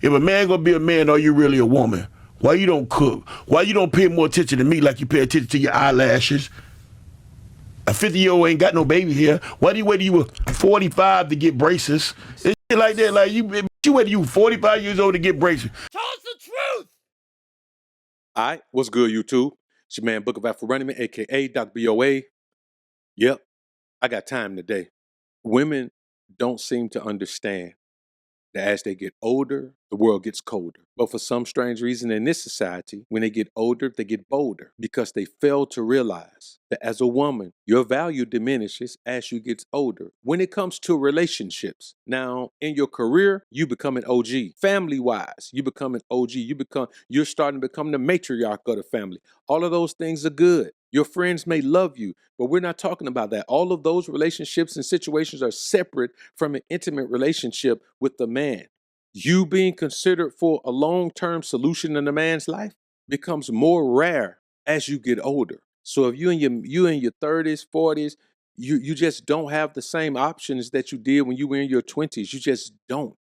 If a man gonna be a man, are you really a woman? Why you don't cook? Why you don't pay more attention to me like you pay attention to your eyelashes? A 50-year-old ain't got no baby here. Why do you wait till you were 45 to get braces? It's shit like that. Like you wait till you 45 years old to get braces. Tell us the truth. All right, what's good, YouTube? It's your man, Book of AlphaRonomy, a.k.a. Dr. BOA. Yep, I got time today. Women don't seem to understand that as they get older, the world gets colder. But for some strange reason in this society, when they get older, they get bolder because they fail to realize that as a woman, your value diminishes as you get older. When it comes to relationships, now in your career, you become an OG. Family-wise, you become an OG. You're starting to become the matriarch of the family. All of those things are good. Your friends may love you, but we're not talking about that. All of those relationships and situations are separate from an intimate relationship with the man. You being considered for a long-term solution in a man's life becomes more rare as you get older. So if you in your 30s, 40s, you just don't have the same options that you did when you were in your 20s. You just don't.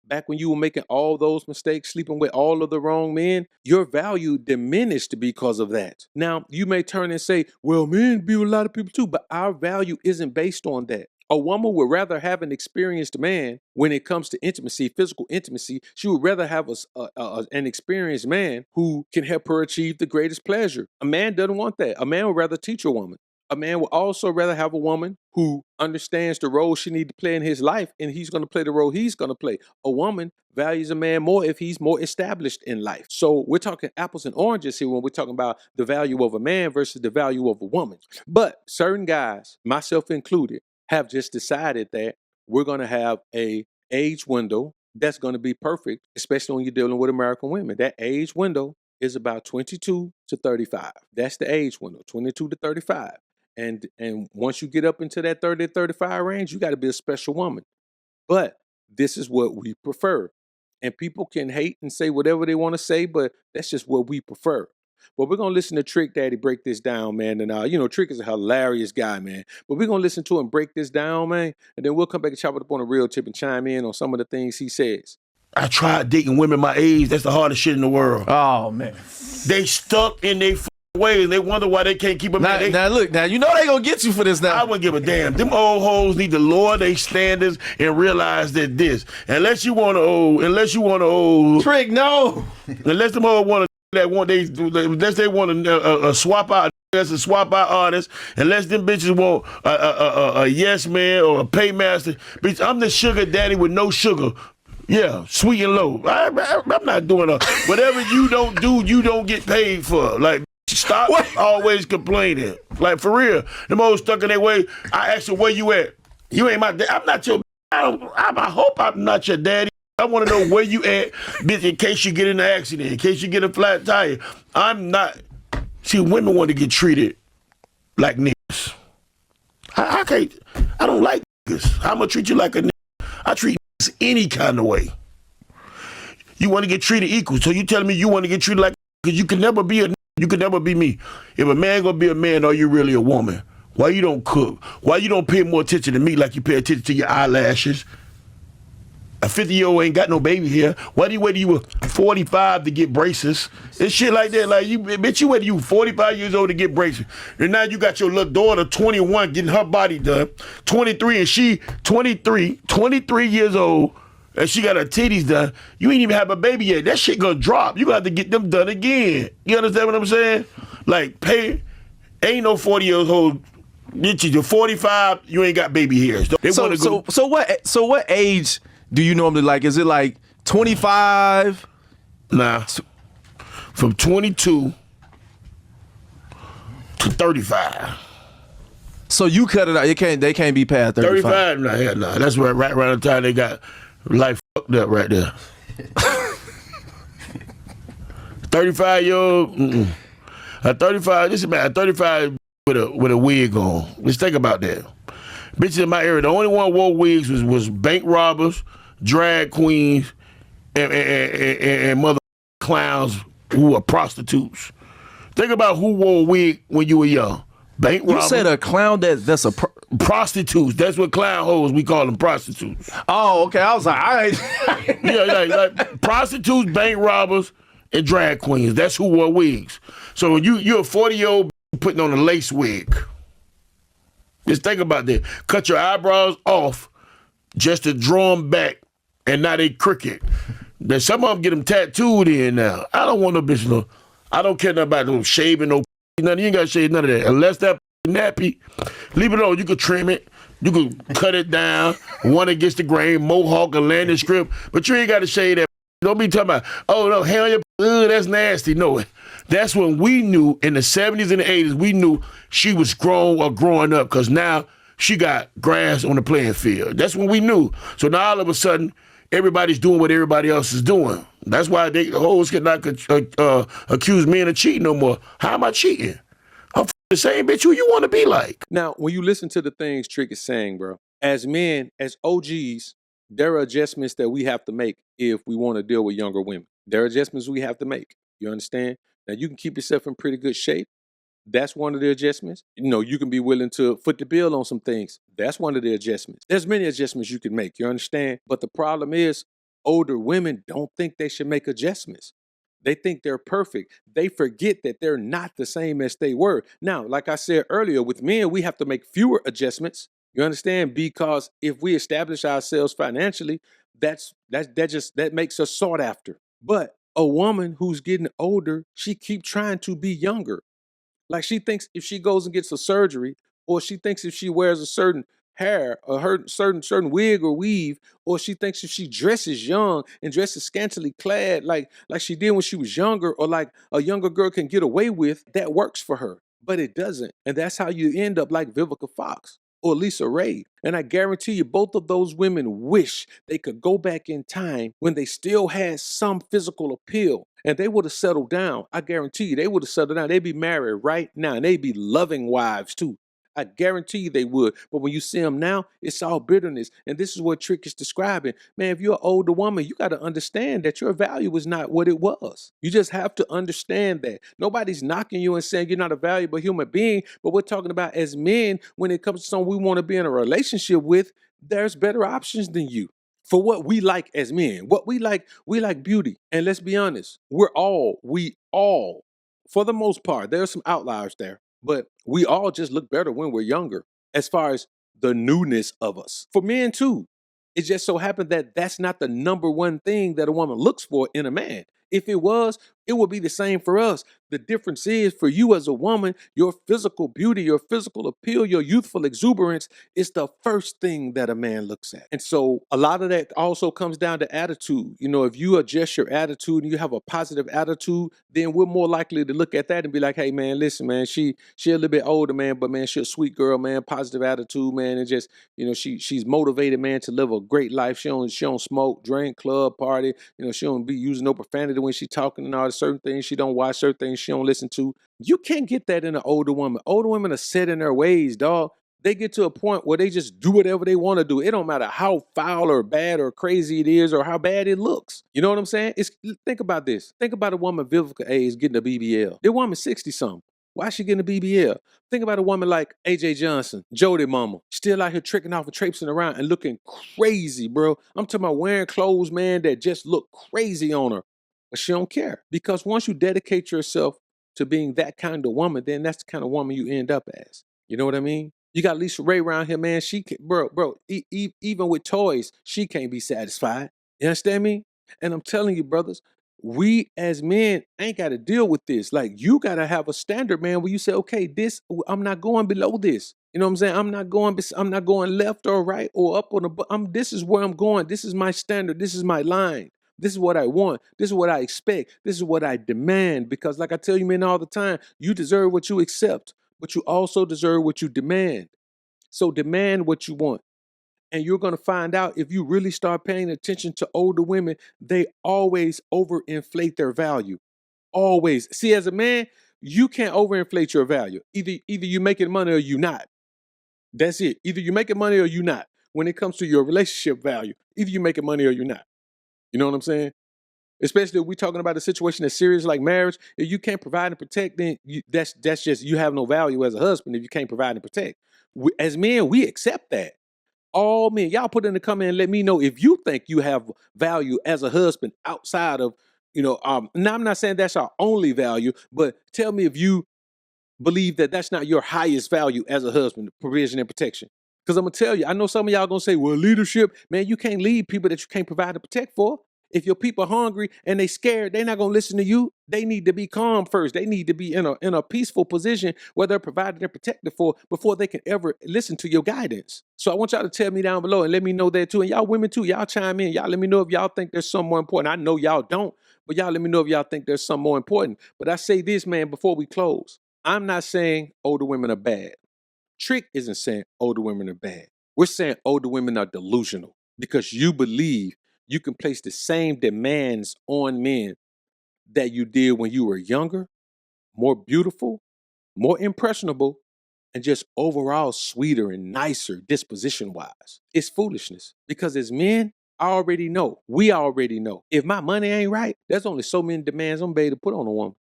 Back when you were making all those mistakes, sleeping with all of the wrong men, your value diminished because of that. Now, you may turn and say, well, men be with a lot of people too, but our value isn't based on that. A woman would rather have an experienced man when it comes to intimacy, physical intimacy. She would rather have an experienced man who can help her achieve the greatest pleasure. A man doesn't want that. A man would rather teach a woman. A man would also rather have a woman who understands the role she needs to play in his life, and he's going to play the role he's going to play. A woman values a man more if he's more established in life. So we're talking apples and oranges here when we're talking about the value of a man versus the value of a woman. But certain guys, myself included, have just decided that we're going to have a age window that's going to be perfect, especially when you're dealing with American women. That age window is about 22 to 35. That's the age window, 22 to 35. And once you get up into that 30 to 35 range, you got to be a special woman. But this is what we prefer. And people can hate and say whatever they want to say, but that's just what we prefer. But we're going to listen to Trick Daddy break this down, man. And, Trick is a hilarious guy, man. But we're going to listen to him break this down, man. And then we'll come back and chop it up on a real tip and chime in on some of the things he says. I tried dating women my age. That's the hardest shit in the world. Oh, man. They stuck in their ways. They wonder why they can't keep a man. Now, look, you know they going to get you for this now. I wouldn't give a damn. Them old hoes need to lower their standards and realize that unless you want to Trick, no. Unless them old want to unless they want a swap out. That's a swap out artist. Unless them bitches want a yes man or a paymaster. Bitch, I'm the sugar daddy with no sugar. Yeah, sweet and low. I'm not doing whatever you don't do, you don't get paid for. Like, stop always complaining. Like, for real. Them old stuck in their way. I asked her, where you at? You ain't my dad. I'm not your. I hope I'm not your daddy. I want to know where you at, bitch, in case you get in an accident, in case you get a flat tire. I'm not. See, women want to get treated like niggas. I can't. I don't like niggas. I'm gonna treat you like a nigga. I treat niggas any kind of way. You want to get treated equal, so you telling me you want to get treated like? Because you can never be a nigga. You can never be me. If a man gonna be a man, are you really a woman? Why you don't cook? Why you don't pay more attention to me like you pay attention to your eyelashes? A 50-year-old ain't got no baby here. Why do you wait till you were 45 to get braces? It's shit like that. Like, you wait till you 45 years old to get braces. And now you got your little daughter, 21, getting her body done. 23, and she 23 years old, and she got her titties done. You ain't even have a baby yet. That shit gonna drop. You got to get them done again. You understand what I'm saying? Like, ain't no 40 years old. Bitch, you're 45, you ain't got baby hairs. So what age do you normally like? Is it like 25? Nah. From 22 to 35. So you cut it out. They can't be past 35. 35? Nah. That's right around the time they got life fucked up right there. 35-year-old, a 35, this is about a 35 with a wig on. Let's think about that. Bitches in my area, the only one who wore wigs was bank robbers, drag queens, and mother clowns who are prostitutes. Think about who wore a wig when you were young. Bank You robbers. said a clown that's a Prostitutes. That's what clown hoes, we call them prostitutes. oh, okay. I was like, I Yeah, like prostitutes, bank robbers, and drag queens. That's who wore wigs. So you're a 40-year-old putting on a lace wig. Just think about that. Cut your eyebrows off just to draw them back, and now they crooked. Then some of them get them tattooed in now. I don't want no bitch no. I don't care nothing about no shaving, no nothing. You ain't got to shave none of that. Unless that nappy, leave it alone. You could trim it. You could cut it down. One against the grain, mohawk or landing strip. But you ain't got to shave that. Don't be talking about, oh, no, hell yeah, that's nasty. No, that's when we knew in the 70s and the 80s, we knew she was grown or growing up because now she got grass on the playing field. That's when we knew. So now all of a sudden, everybody's doing what everybody else is doing. That's why the hoes cannot accuse men of cheating no more. How am I cheating? I'm the same bitch who you want to be like. Now, when you listen to the things Trick is saying, bro, as men, as OGs, there are adjustments that we have to make if we want to deal with younger women. There are adjustments we have to make. You understand? Now, you can keep yourself in pretty good shape. That's one of the adjustments. You know, you can be willing to foot the bill on some things. That's one of the adjustments. There's many adjustments you can make. You understand? But the problem is older women don't think they should make adjustments. They think they're perfect. They forget that they're not the same as they were. Now, like I said earlier, with men, we have to make fewer adjustments. You understand? Because if we establish ourselves financially, that makes us sought after. But a woman who's getting older, she keep trying to be younger. Like she thinks if she goes and gets a surgery, or she thinks if she wears a certain hair or her certain wig or weave, or she thinks if she dresses young and dresses scantily clad like she did when she was younger, or like a younger girl can get away with, that works for her. But it doesn't. And that's how you end up like Vivica Fox or Lisa Ray. And I guarantee you, both of those women wish they could go back in time when they still had some physical appeal. And they would have settled down. I guarantee you, they would have settled down. They'd be married right now. And they'd be loving wives too. I guarantee you they would. But when you see them now, it's all bitterness. And this is what Trick is describing. Man, if you're an older woman, you got to understand that your value is not what it was. You just have to understand that. Nobody's knocking you and saying you're not a valuable human being. But we're talking about as men, when it comes to someone we want to be in a relationship with, there's better options than you. For what we like as men, what we like beauty. And let's be honest, we all, for the most part, there are some outliers there, but we all just look better when we're younger as far as the newness of us. For men too, it just so happened that that's not the number one thing that a woman looks for in a man. If it was, it would be the same for us. The difference is for you as a woman, your physical beauty, your physical appeal, your youthful exuberance is the first thing that a man looks at. And so a lot of that also comes down to attitude. You know, if you adjust your attitude and you have a positive attitude, then we're more likely to look at that and be like, hey man, listen, man, she a little bit older, man, but man, she's a sweet girl, man, positive attitude, man, and just, you know, she's motivated, man, to live a great life. She don't smoke, drink, club, party, you know, she don't be using no profanity when she talking and all the certain things. She don't watch certain things she don't listen to. You can't get that in an older woman. Older women are set in their ways, dog. They get to a point where they just do whatever they want to do. It don't matter how foul or bad or crazy it is or how bad it looks. You know what I'm saying? Think about this. Think about a woman Vivica A is getting a BBL. The woman 60-something. Why is she getting a BBL? Think about a woman like AJ Johnson, Jody Mama, still out here tricking off and traipsing around and looking crazy, bro. I'm talking about wearing clothes, man, that just look crazy on her. But she don't care. Because once you dedicate yourself to being that kind of woman, then that's the kind of woman you end up as. You know what I mean? You got Lisa Ray around here, man. She can, even with toys, she can't be satisfied. You understand me? And I'm telling you, brothers, we as men ain't got to deal with this. Like, you got to have a standard, man, where you say, okay, I'm not going below this. You know what I'm saying? I'm not going left or right or up on the. This is where I'm going. This is my standard. This is my line. This is what I want. This is what I expect. This is what I demand. Because like I tell you, men, all the time, you deserve what you accept, but you also deserve what you demand. So demand what you want. And you're going to find out, if you really start paying attention to older women, they always overinflate their value. Always. See, as a man, you can't overinflate your value. Either you making money or you not. That's it. Either you making money or you not. When it comes to your relationship value, either you making money or you're not. You know what I'm saying? Especially if we're talking about a situation that's serious like marriage. If you can't provide and protect, then that's just, you have no value as a husband if you can't provide and protect. As men, we accept that. All men, y'all put in the comment and let me know if you think you have value as a husband outside of, now I'm not saying that's our only value, but tell me if you believe that that's not your highest value as a husband, provision and protection. Because I'm going to tell you, I know some of y'all going to say, well, leadership, man, you can't lead people that you can't provide and protect for. If your people are hungry and they scared, they're not going to listen to you. They need to be calm first. They need to be in a peaceful position where they're provided and protected for before they can ever listen to your guidance. So I want y'all to tell me down below and let me know that too. And y'all women too, y'all chime in. Y'all let me know if y'all think there's something more important. I know y'all don't, but y'all let me know if y'all think there's something more important. But I say this, man, before we close. I'm not saying older women are bad. Trick isn't saying older women are bad. We're saying older women are delusional because you believe you can place the same demands on men that you did when you were younger, more beautiful, more impressionable, and just overall sweeter and nicer disposition-wise. It's foolishness because as men, I already know, we already know, if my money ain't right, there's only so many demands I'm able to put on a woman.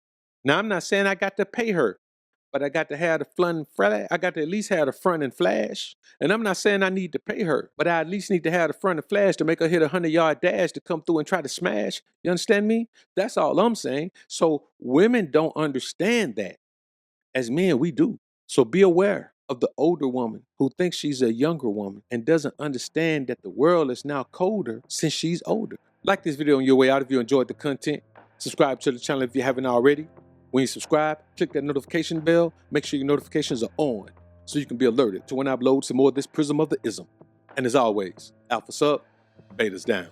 Now, I'm not saying I got to pay her, but I got to have the front and flash. I got to at least have the front and flash. And I'm not saying I need to pay her, but I at least need to have the front and flash to make her hit a 100-yard dash to come through and try to smash. You understand me? That's all I'm saying. So women don't understand that. As men, we do. So be aware of the older woman who thinks she's a younger woman and doesn't understand that the world is now colder since she's older. Like this video on your way out if you enjoyed the content. Subscribe to the channel if you haven't already. When you subscribe, click that notification bell. Make sure your notifications are on so you can be alerted to when I upload some more of this Prism of the Ism. And as always, Alpha's up, Beta's down.